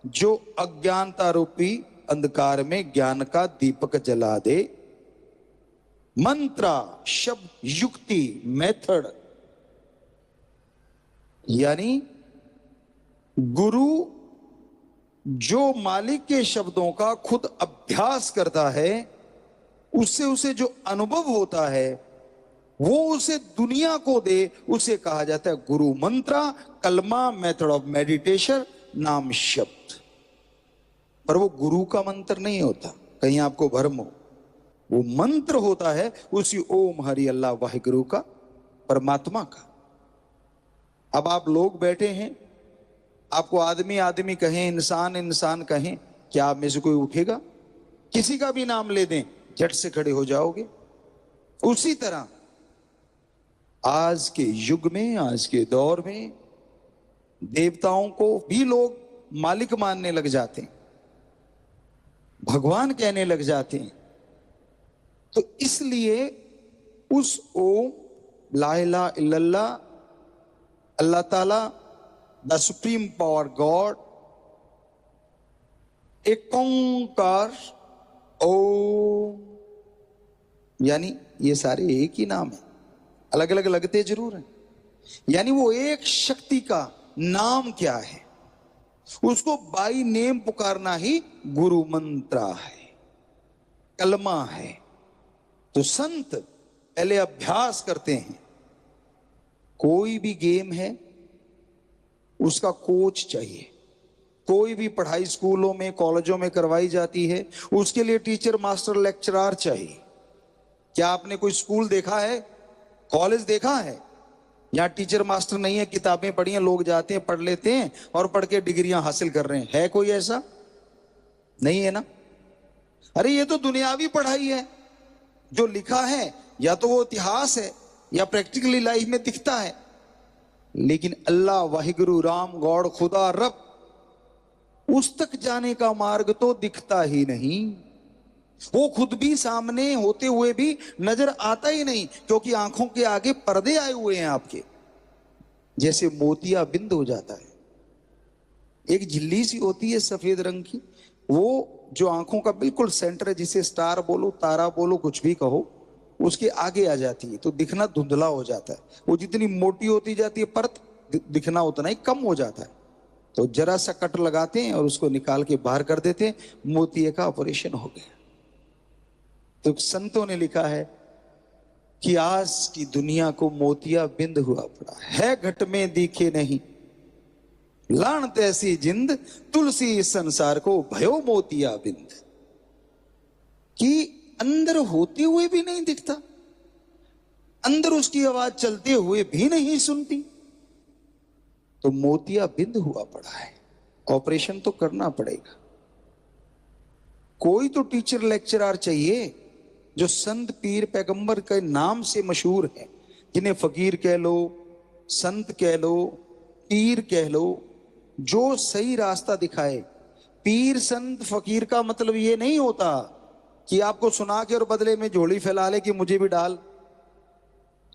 जो अज्ञानता रूपी अंधकार में ज्ञान का दीपक जला दे। मंत्र शब्द युक्ति, मेथड, यानी गुरु जो मालिक के शब्दों का खुद अभ्यास करता है, उससे उसे जो अनुभव होता है वो उसे दुनिया को दे, उसे कहा जाता है गुरु मंत्र, कलमा, मेथड ऑफ मेडिटेशन, नाम शब्द। पर वो गुरु का मंत्र नहीं होता, कहीं आपको भ्रम हो। वो मंत्र होता है उसी ओम हरि अल्लाह वाहिगुरु का, परमात्मा का। अब आप लोग बैठे हैं, आपको आदमी आदमी कहें, इंसान इंसान कहें, क्या आप में से कोई उठेगा? किसी का भी नाम ले दें, झट से खड़े हो जाओगे। उसी तरह आज के युग में, आज के दौर में देवताओं को भी लोग मालिक मानने लग जाते हैं, भगवान कहने लग जाते हैं। तो इसलिए उस ओम ला इलाहा इल्लल्लाह, अल्लाह ताला, द सुप्रीम पावर गॉड, एक ओंकार ओम, यानी ये सारे एक ही नाम है, अलग अलग लगते जरूर हैं। यानी वो एक शक्ति का नाम क्या है, उसको बाई नेम पुकारना ही गुरु मंत्र है, कलमा है। तो संत पहले अभ्यास करते हैं। कोई भी गेम है उसका कोच चाहिए, कोई भी पढ़ाई स्कूलों में कॉलेजों में करवाई जाती है, उसके लिए टीचर मास्टर लेक्चरर चाहिए। क्या आपने कोई स्कूल देखा है, कॉलेज देखा है? यहां टीचर मास्टर नहीं है, किताबें पढ़ी हैं, लोग जाते हैं, पढ़ लेते हैं और पढ़ के डिग्रियां हासिल कर रहे हैं। है कोई ऐसा? नहीं है ना। अरे ये तो दुनियावी पढ़ाई है, जो लिखा है या तो वो इतिहास है या प्रैक्टिकली लाइफ में दिखता है। लेकिन अल्लाह वाहिगुरु राम गॉड खुदा रब, उस तक जाने का मार्ग तो दिखता ही नहीं। वो खुद भी सामने होते हुए भी नजर आता ही नहीं, क्योंकि आंखों के आगे पर्दे आए हुए हैं आपके, जैसे मोतिया बिंद हो जाता है। एक झिल्ली सी होती है सफेद रंग की, वो जो आंखों का बिल्कुल सेंटर है, जिसे स्टार बोलो, तारा बोलो, कुछ भी कहो, उसके आगे आ जाती है तो दिखना धुंधला हो जाता है। वो जितनी मोटी होती जाती है परत, दिखना उतना ही कम हो जाता है। तो जरा सा कट लगाते हैं और उसको निकाल के बाहर कर देते हैं, मोतिये का ऑपरेशन हो गया। तो संतों ने लिखा है कि आज की दुनिया को मोतिया बिंद हुआ पड़ा है, घट में दिखे नहीं, लानत ऐसी जिंद, तुलसी इस संसार को भयो मोतिया बिंद। कि अंदर होते हुए भी नहीं दिखता, अंदर उसकी आवाज चलते हुए भी नहीं सुनती, तो मोतिया बिंद हुआ पड़ा है। ऑपरेशन तो करना पड़ेगा। कोई तो टीचर लेक्चरर चाहिए जो संत पीर पैगंबर के नाम से मशहूर है, जिन्हें फकीर कह लो, संत कह लो, पीर कह लो, जो सही रास्ता दिखाए। पीर संत फकीर का मतलब ये नहीं होता कि आपको सुना के और बदले में झोली फैला ले कि मुझे भी डाल।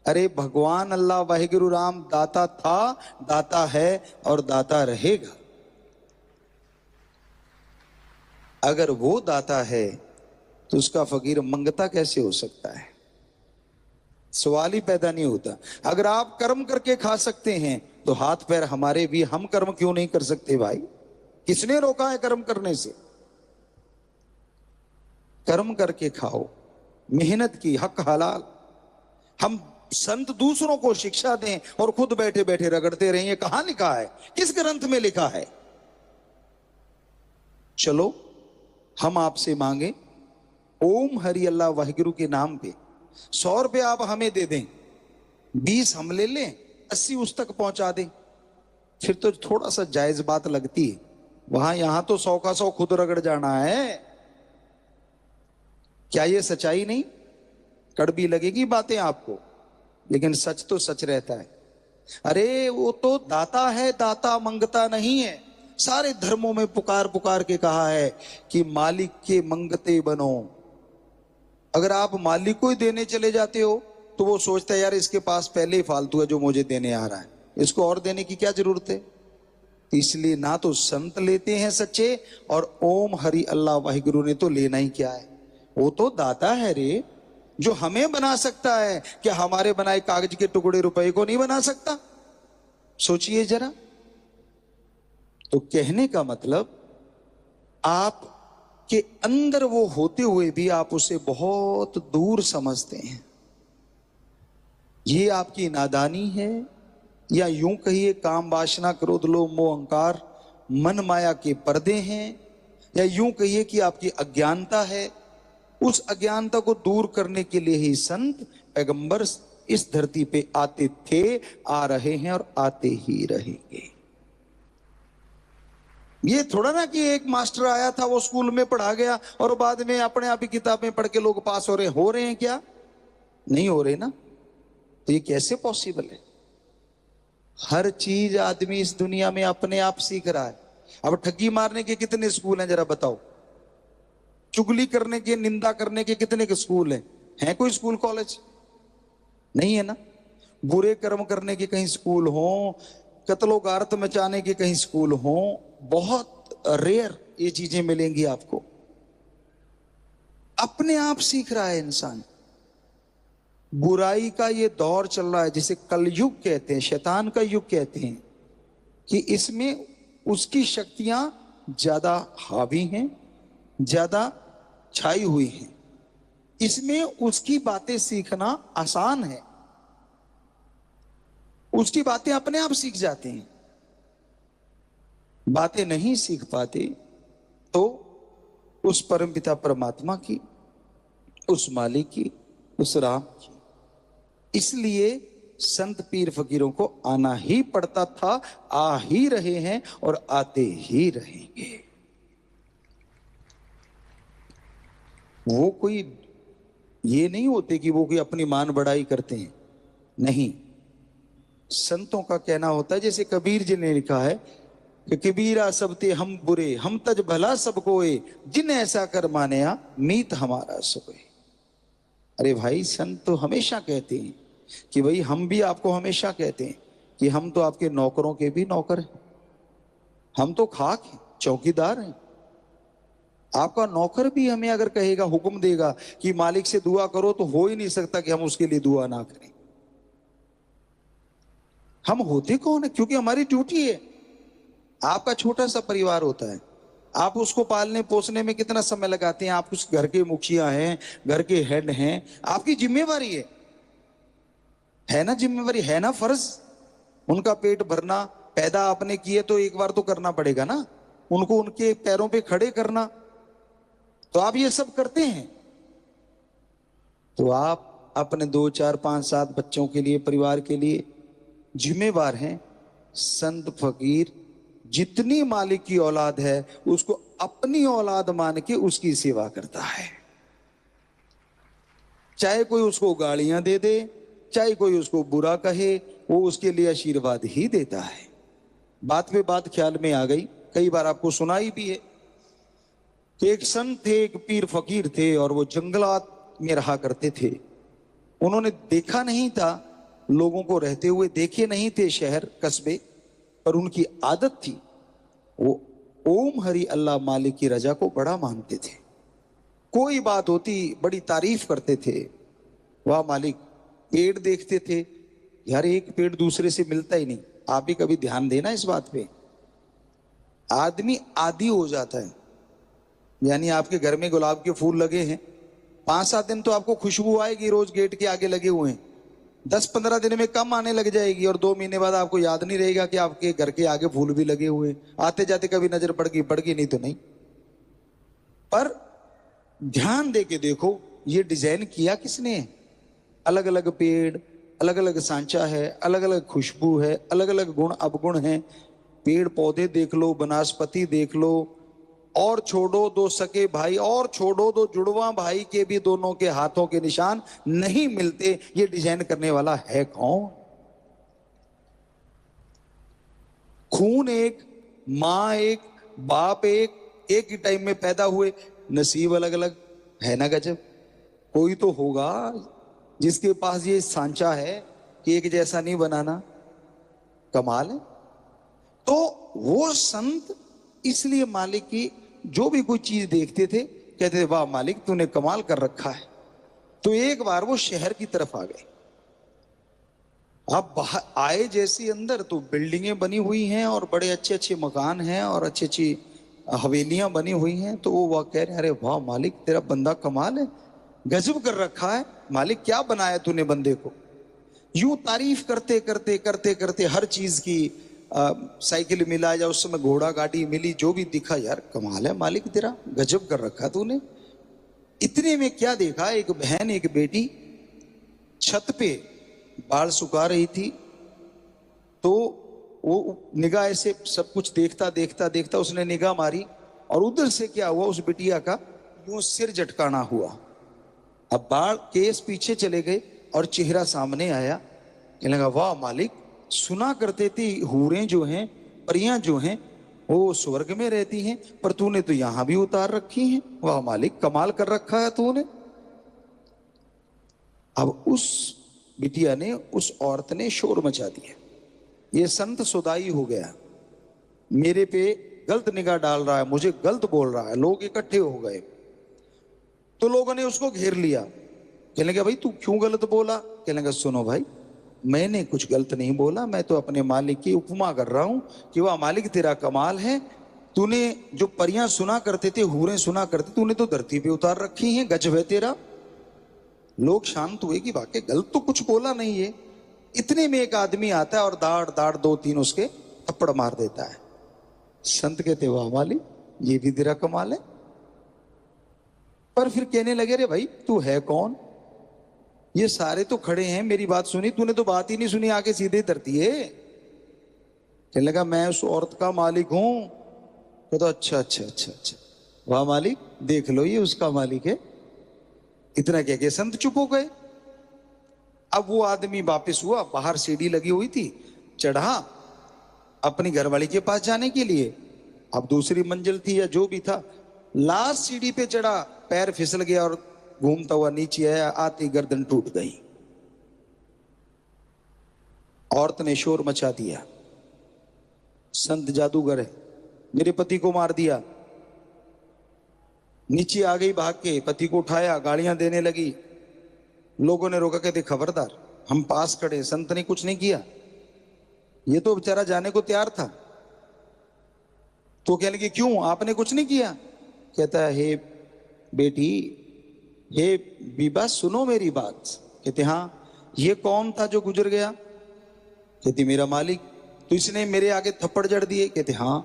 अरे भगवान अल्लाह वाहिगुरु राम दाता था, दाता है और दाता रहेगा। अगर वो दाता है तो उसका फकीर मंगता कैसे हो सकता है? सवाल ही पैदा नहीं होता। अगर आप कर्म करके खा सकते हैं तो हाथ पैर हमारे भी, हम कर्म क्यों नहीं कर सकते भाई? किसने रोका है कर्म करने से? कर्म करके खाओ, मेहनत की, हक हलाल। हम संत दूसरों को शिक्षा दें और खुद बैठे बैठे रगड़ते रहें, ये कहां लिखा है? किस ग्रंथ में लिखा है? चलो हम आपसे मांगे ओम हरि अल्लाह वाहिगुरु के नाम पे 100 रुपये आप हमें दे दें, 20 हम ले लें, 80 उस तक पहुंचा दें, फिर तो थोड़ा सा जायज बात लगती है। वहां यहां तो 100 का 100 खुद रगड़ जाना है। क्या ये सच्चाई नहीं? कड़वी लगेगी बातें आपको, लेकिन सच तो सच रहता है। अरे वो तो दाता है, दाता मंगता नहीं है। सारे धर्मों में पुकार पुकार के कहा है कि मालिक के मंगते बनो। अगर आप मालिक को ही देने चले जाते हो तो वो सोचता है यार इसके पास पहले ही फालतू है जो मुझे देने आ रहा है, इसको और देने की क्या जरूरत है। इसलिए ना तो संत लेते हैं सच्चे, और ओम हरि अल्लाह वाहिगुरु ने तो लेना ही क्या है। वो तो दाता है रे, जो हमें बना सकता है। क्या हमारे बनाए कागज के टुकड़े रुपए को नहीं बना सकता? सोचिए जरा। तो कहने का मतलब, आप के अंदर वो होते हुए भी आप उसे बहुत दूर समझते हैं। ये आपकी नादानी है, या यूं कहिए काम वासना क्रोध लोभ मोह अहंकार मन माया के पर्दे हैं, या यूं कहिए कि आपकी अज्ञानता है। उस अज्ञानता को दूर करने के लिए ही संत पैगंबर इस धरती पे आते थे, आ रहे हैं और आते ही रहेंगे। ये थोड़ा ना कि एक मास्टर आया था, वो स्कूल में पढ़ा गया और बाद में अपने आप ही किताबें पढ़ के लोग पास हो रहे हैं क्या? नहीं हो रहे ना। तो ये कैसे पॉसिबल है? हर चीज आदमी इस दुनिया में अपने आप सीख रहा है। अब ठगी मारने के कितने स्कूल हैं जरा बताओ? चुगली करने के, निंदा करने के कितने के स्कूल हैं? कोई स्कूल कॉलेज नहीं है ना। बुरे कर्म करने के कहीं स्कूल हों, कत्लो गारत मचाने के कहीं स्कूल हों, बहुत रेयर ये चीजें मिलेंगी आपको। अपने आप सीख रहा है इंसान। बुराई का ये दौर चल रहा है जिसे कलयुग कहते हैं, शैतान का युग कहते हैं, कि इसमें उसकी शक्तियां ज्यादा हावी हैं, ज्यादा छाई हुई हैं। इसमें उसकी बातें सीखना आसान है, उसकी बातें अपने आप सीख जाते हैं। बातें नहीं सीख पाते तो उस परमपिता परमात्मा की, उस मालिक की, उस राम की। इसलिए संत पीर फकीरों को आना ही पड़ता था, आ ही रहे हैं और आते ही रहेंगे। वो कोई ये नहीं होते कि वो कोई अपनी मान बढ़ाई करते हैं, नहीं। संतों का कहना होता है, जैसे कबीर जी ने लिखा है कि कबीरा सब ते हम बुरे, हम तज भला सब कोए, जिन ऐसा कर मानया मीत हमारा सोए। अरे भाई, संत तो हमेशा कहते हैं कि भाई, हम भी आपको हमेशा कहते हैं कि हम तो आपके नौकरों के भी नौकर हैं, हम तो खाक हैं, चौकीदार हैं। आपका नौकर भी हमें अगर कहेगा, हुक्म देगा कि मालिक से दुआ करो, तो हो ही नहीं सकता कि हम उसके लिए दुआ ना करें। हम होते कौन है? क्योंकि हमारी ड्यूटी है। आपका छोटा सा परिवार होता है, आप उसको पालने पोसने में कितना समय लगाते हैं? आप उस घर के मुखिया हैं, घर के हेड हैं, आपकी जिम्मेवारी है ना? जिम्मेवारी है ना, फर्ज। उनका पेट भरना, पैदा आपने किए तो एक बार तो करना पड़ेगा ना, उनको उनके पैरों पे खड़े करना। तो आप ये सब करते हैं, तो आप अपने 2 4 5 7 बच्चों के लिए, परिवार के लिए जिम्मेवार हैं। संत फकीर जितनी मालिक की औलाद है, उसको अपनी औलाद मान के उसकी सेवा करता है। चाहे कोई उसको गालियां दे दे, चाहे कोई उसको बुरा कहे, वो उसके लिए आशीर्वाद ही देता है। बात पे बात ख्याल में आ गई, कई बार आपको सुनाई भी है कि एक संत थे, एक पीर फकीर थे, और वो जंगलात में रहा करते थे। उन्होंने देखा नहीं था लोगों को रहते हुए, देखे नहीं थे शहर कस्बे, पर उनकी आदत थी, वो ओम हरि अल्लाह मालिक की रजा को बड़ा मानते थे। कोई बात होती बड़ी तारीफ करते थे, वाह मालिक। पेड़ देखते थे, यार एक पेड़ दूसरे से मिलता ही नहीं। आप भी कभी ध्यान देना इस बात पे। आदमी आदी हो जाता है, यानी आपके घर में गुलाब के फूल लगे हैं, 5-7 दिन तो आपको खुशबू आएगी, रोज गेट के आगे लगे हुए हैं। 10-15 दिन में कम आने लग जाएगी और 2 महीने बाद आपको याद नहीं रहेगा कि आपके घर के आगे फूल भी लगे हुए हैं। आते जाते कभी नजर पड़ गई नहीं तो नहीं। पर ध्यान दे के देखो ये डिजाइन किया किसने है? अलग अलग पेड़, अलग अलग सांचा है, अलग अलग खुशबू है, अलग अलग गुण अवगुण है। पेड़ पौधे देख लो, वनस्पति देख लो, और छोड़ो दो सके भाई, और छोड़ो दो जुड़वा भाई के भी दोनों के हाथों के निशान नहीं मिलते। ये डिजाइन करने वाला है कौन? खून एक, मां एक, बाप एक ही टाइम में पैदा हुए, नसीब अलग अलग है ना। गजब। कोई तो होगा जिसके पास ये सांचा है कि एक जैसा नहीं बनाना। कमाल है। तो वो संत इसलिए मालिक की जो भी कोई चीज देखते थे कहते थे वाह मालिक तूने कमाल कर रखा है। तो एक बार वो शहर की तरफ आ गए। अब बाहर आए जैसे अंदर तो बिल्डिंगें बनी हुई हैं और बड़े अच्छे अच्छे मकान हैं और अच्छी अच्छी हवेलियां बनी हुई हैं। तो वो कह रहे अरे वाह मालिक तेरा बंदा कमाल है, गजब कर रखा है मालिक, क्या बनाया तूने बंदे को। यूं तारीफ करते करते करते करते हर चीज की, साइकिल मिला या उस समय घोड़ा गाड़ी मिली, जो भी दिखा यार कमाल है मालिक तेरा, गजब कर रखा तूने। इतने में क्या देखा, एक बहन एक बेटी छत पे बाल सुखा रही थी। तो वो निगाह ऐसे सब कुछ देखता देखता देखता उसने निगाह मारी और उधर से क्या हुआ, उस बिटिया का यूं सिर झटकाना हुआ। अब बाल केस पीछे चले गए और चेहरा सामने आया। कहने लगा वाह मालिक, सुना करते थे हूरें जो हैं, परियां जो हैं वो स्वर्ग में रहती हैं, पर तूने तो यहां भी उतार रखी हैं। वाह मालिक कमाल कर रखा है तूने। अब उस बिटिया ने, उस औरत ने शोर मचा दिया, ये संत सुदाई हो गया, मेरे पे गलत निगाह डाल रहा है, मुझे गलत बोल रहा है। लोग इकट्ठे हो गए तो लोगों ने उसको घेर लिया। कहने लगा भाई तू क्यों गलत बोला। कहने लगा सुनो भाई, मैंने कुछ गलत नहीं बोला, मैं तो अपने मालिक की उपमा कर रहा हूं कि वाह मालिक तेरा कमाल है, तूने जो परियां सुना करते थे, हूरें सुना करते, तूने तो धरती पे उतार रखी हैं, गजब है तेरा। लोग शांत हुए कि वाकई गलत तो कुछ बोला नहीं है। इतने में एक आदमी आता है और दाड़ दाड़ 2-3 उसके थप्पड़ मार देता है। संत कहते वाह मालिक ये भी तेरा कमाल है। पर फिर कहने लगे रे भाई तू है कौन, ये सारे तो खड़े हैं, मेरी बात सुनी, तूने तो बात ही नहीं सुनी, आके सीधे धरती है। कहने लगा मैं उस औरत का मालिक हूं। तो अच्छा अच्छा अच्छा अच्छा, वाह मालिक देख लो ये उसका मालिक है। इतना कह के संत चुप हो गए। अब वो आदमी वापस हुआ, बाहर सीढ़ी लगी हुई थी, चढ़ा अपनी घरवाली के पास जाने के लिए। अब दूसरी मंजिल थी या जो भी था, लास्ट सीढ़ी पे चढ़ा, पैर फिसल गया और घूमता हुआ नीचे आया, आती गर्दन टूट गई। औरत ने शोर मचा दिया, संत जादूगर है, मेरे पति को मार दिया। नीचे आ गई भाग के, पति को उठाया, गालियां देने लगी। लोगों ने रोका, कहते खबरदार, हम पास खड़े, संत ने कुछ नहीं किया, ये तो बेचारा जाने को तैयार था। तो कहने लगी क्यों आपने कुछ नहीं किया। कहता है हे बेटी, हे बीबा सुनो मेरी बात। कहते हाँ, ये कौन था जो गुजर गया। कहती मेरा मालिक। तो इसने मेरे आगे थप्पड़ जड़ दिए। कहते हाँ।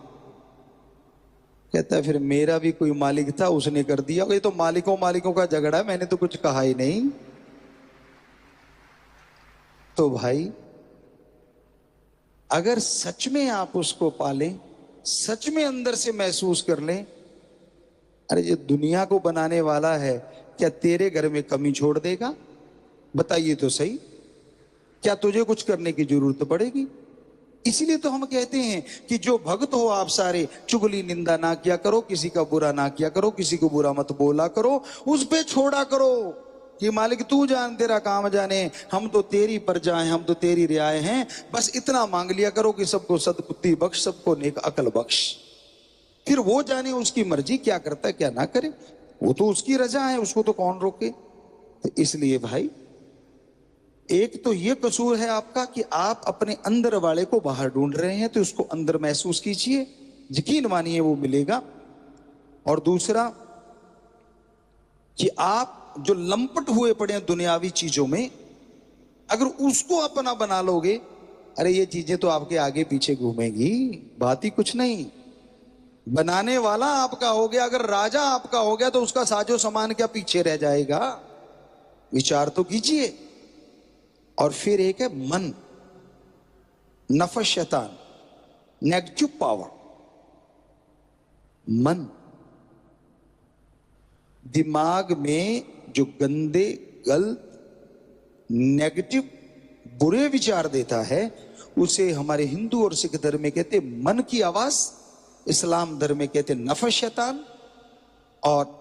कहता है फिर मेरा भी कोई मालिक था, उसने कर दिया। ये तो मालिकों मालिकों का झगड़ा है, मैंने तो कुछ कहा ही नहीं। तो भाई अगर सच में आप उसको पालें, सच में अंदर से महसूस कर लें, अरे ये दुनिया को बनाने वाला है, क्या तेरे घर में कमी छोड़ देगा। बताइए तो सही, क्या तुझे कुछ करने की जरूरत पड़ेगी। इसीलिए तो हम कहते हैं कि जो भक्त हो आप सारे, चुगली निंदा ना किया करो, किसी का बुरा ना किया करो, किसी को बुरा मत बोला करो, उस पे छोड़ा करो कि मालिक तू जान, तेरा काम जाने, हम तो तेरी प्रजा हैं, हम तो तेरी रियाए हैं। बस इतना मांग लिया करो कि सबको सद्बुद्धि बख्श, सबको नेक अकल बख्श। फिर वो जाने उसकी मर्जी, क्या करता है क्या ना करे, वो तो उसकी रजा है, उसको तो कौन रोके। तो इसलिए भाई एक तो ये कसूर है आपका कि आप अपने अंदर वाले को बाहर ढूंढ रहे हैं, तो उसको अंदर महसूस कीजिए, यकीन मानिए वो मिलेगा। और दूसरा, कि आप जो लंपट हुए पड़े हैं दुनियावी चीजों में, अगर उसको अपना बना लोगे, अरे ये चीजें तो आपके आगे पीछे घूमेंगी, बात ही कुछ नहीं। बनाने वाला आपका हो गया, अगर राजा आपका हो गया तो उसका साजो सामान क्या पीछे रह जाएगा? विचार तो कीजिए। और फिर एक है मन, नफस शैतान, नेगेटिव पावर। मन दिमाग में जो गंदे, गलत, नेगेटिव, बुरे विचार देता है, उसे हमारे हिंदू और सिख धर्म में कहते मन की आवाज, इस्लाम धर्म में कहते नफस शैतान। और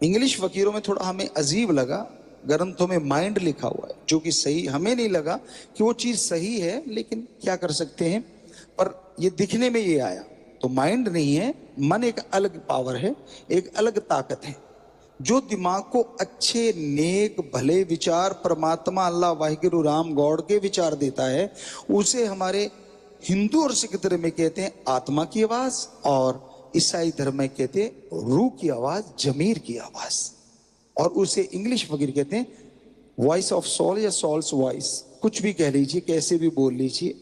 इंग्लिश फकीरों में थोड़ा हमें अजीब लगा, ग्रंथों में माइंड लिखा हुआ है, जो कि सही हमें नहीं लगा कि वो चीज सही है, लेकिन क्या कर सकते हैं, पर ये दिखने में ये आया। तो माइंड नहीं है, मन एक अलग पावर है, एक अलग ताकत है, जो दिमाग को अच्छे, नेक, भले विचार, परमात्मा, अल्लाह, वाहिगुरु, राम, गॉड के विचार देता है। उसे हमारे हिंदू और सिख धर्म में कहते हैं आत्मा की आवाज, और ईसाई धर्म में कहते हैं रूह की आवाज, जमीर की आवाज। और उसे इंग्लिश फकीर कहते हैं वॉइस ऑफ सोल या सोल्स वॉइस, कुछ भी कह लीजिए, कैसे भी बोल लीजिए,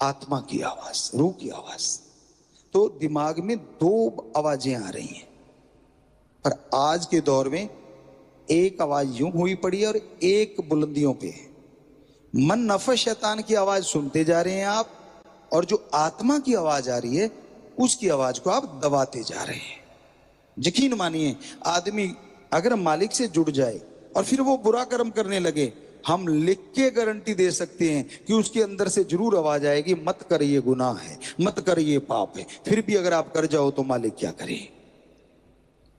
आत्मा की आवाज, रूह की आवाज। तो दिमाग में दो आवाजें आ रही हैं, पर आज के दौर में एक आवाज यूं हुई पड़ी है और एक बुलंदियों पे है। मन नफस शैतान की आवाज सुनते जा रहे हैं आप, और जो आत्मा की आवाज आ रही है उसकी आवाज को आप दबाते जा रहे हैं। यकीन मानिए, आदमी अगर मालिक से जुड़ जाए और फिर वो बुरा कर्म करने लगे, हम लिख के गारंटी दे सकते हैं कि उसके अंदर से जरूर आवाज आएगी, मत कर, ये गुनाह है, मत कर, ये पाप है। फिर भी अगर आप कर जाओ तो मालिक क्या करे?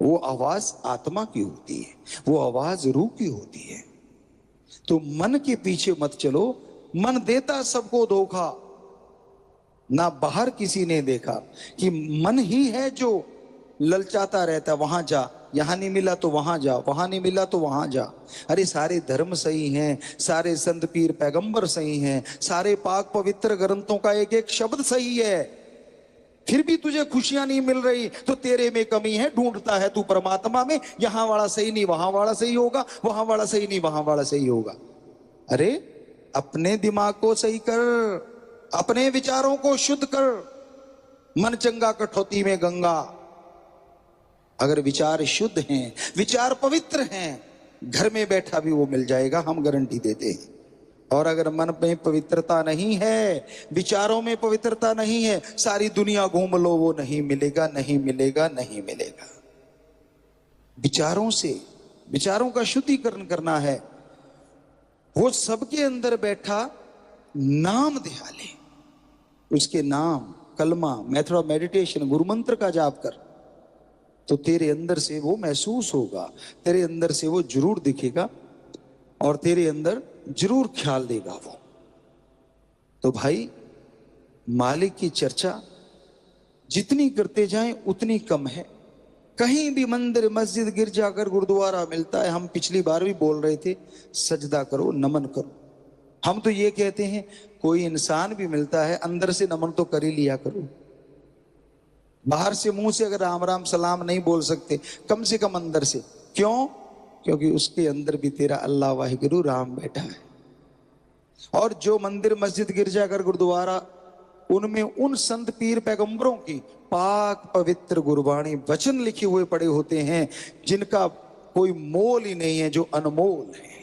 वो आवाज आत्मा की होती है, वो आवाज रूह की होती है। तो मन के पीछे मत चलो। मन देता सबको धोखा, ना बाहर किसी ने देखा कि मन ही है जो ललचाता रहता, वहां जा, यहां नहीं मिला तो वहां जा, वहां नहीं मिला तो वहां जा। अरे सारे धर्म सही हैं, सारे संत पीर पैगंबर सही हैं, सारे पाक पवित्र ग्रंथों का एक एक शब्द सही है, फिर भी तुझे खुशियां नहीं मिल रही तो तेरे में कमी है। ढूंढता है तू परमात्मा में, यहां वाला सही नहीं वहां वाला सही होगा, वहां वाला सही नहीं वहां वाला सही होगा। अरे अपने दिमाग को सही कर, अपने विचारों को शुद्ध कर। मन चंगा कठौती में गंगा। अगर विचार शुद्ध हैं, विचार पवित्र हैं, घर में बैठा भी वो मिल जाएगा, हम गारंटी देते हैं। और अगर मन में पवित्रता नहीं है, विचारों में पवित्रता नहीं है, सारी दुनिया घूम लो, वो नहीं मिलेगा, नहीं मिलेगा, नहीं मिलेगा। विचारों से, विचारों का शुद्धिकरण करना है। वो सबके अंदर बैठा नाम ध्यान ले, उसके नाम, कलमा, मेथड ऑफ मेडिटेशन, गुरु मंत्र का जाप कर, तो तेरे अंदर से वो महसूस होगा, तेरे अंदर से वो जरूर दिखेगा, और तेरे अंदर जरूर ख्याल देगा वो। तो भाई, मालिक की चर्चा जितनी करते जाएं उतनी कम है। कहीं भी मंदिर, मस्जिद, गिरजाघर, गुरुद्वारा मिलता है, हम पिछली बार भी बोल रहे थे, सजदा करो, नमन करो। हम तो ये कहते हैं कोई इंसान भी मिलता है, अंदर से नमन तो कर ही लिया करो। बाहर से मुंह से अगर राम राम सलाम नहीं बोल सकते, कम से कम अंदर से। क्यों? क्योंकि उसके अंदर भी तेरा अल्लाह वाहिगुरु राम बैठा है। और जो मंदिर, मस्जिद, गिरजाघर, गुरुद्वारा, उनमें उन संत पीर पैगंबरों की पाक पवित्र गुरबाणी वचन लिखे हुए पड़े होते हैं, जिनका कोई मोल ही नहीं है, जो अनमोल है।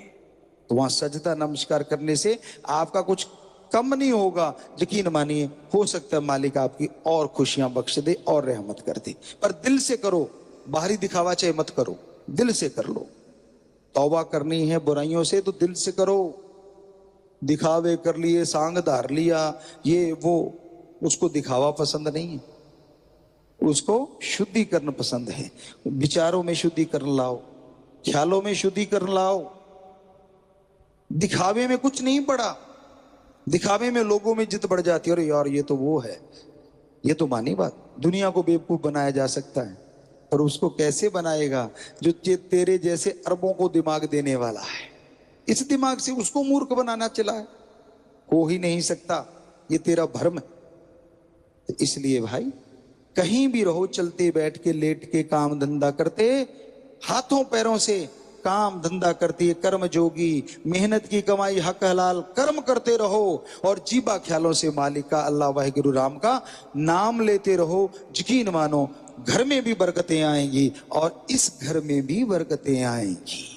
तो वहां सजदा नमस्कार करने से आपका कुछ कम नहीं होगा। यकीन मानिए, हो सकता है मालिक आपकी और खुशियां बख्श दे और रहमत कर दे। पर दिल से करो, बाहरी दिखावा चाहे मत करो, दिल से कर लो। तौबा करनी है बुराइयों से तो दिल से करो। दिखावे कर लिए, सांग धार लिया, ये वो, उसको दिखावा पसंद नहीं है, उसको शुद्धिकरण पसंद है। विचारों में शुद्धिकरण लाओ, ख्यालों में शुद्धिकरण लाओ। दिखावे में कुछ नहीं पड़ा। दिखावे में लोगों में जिद बढ़ जाती है, अरे यार ये तो वो है। ये तो मानी बात, दुनिया को बेवकूफ बनाया जा सकता है, पर उसको कैसे बनाएगा जो तेरे जैसे अरबों को दिमाग देने वाला है। इस दिमाग से उसको मूर्ख बनाना चला है, हो ही नहीं सकता। ये तेरा भ्रम है। तो इसलिए भाई, कहीं भी रहो, चलते, बैठ के, लेट के, काम धंधा करते, हाथों पैरों से काम धंधा करती है कर्म जोगी, मेहनत की कमाई हक हलाल कर्म करते रहो और जीबा ख्यालों से मालिक का अल्लाह वाहिगुरु राम का नाम लेते रहो। यकीन मानो घर में भी बरकतें आएंगी और इस घर में भी बरकतें आएंगी।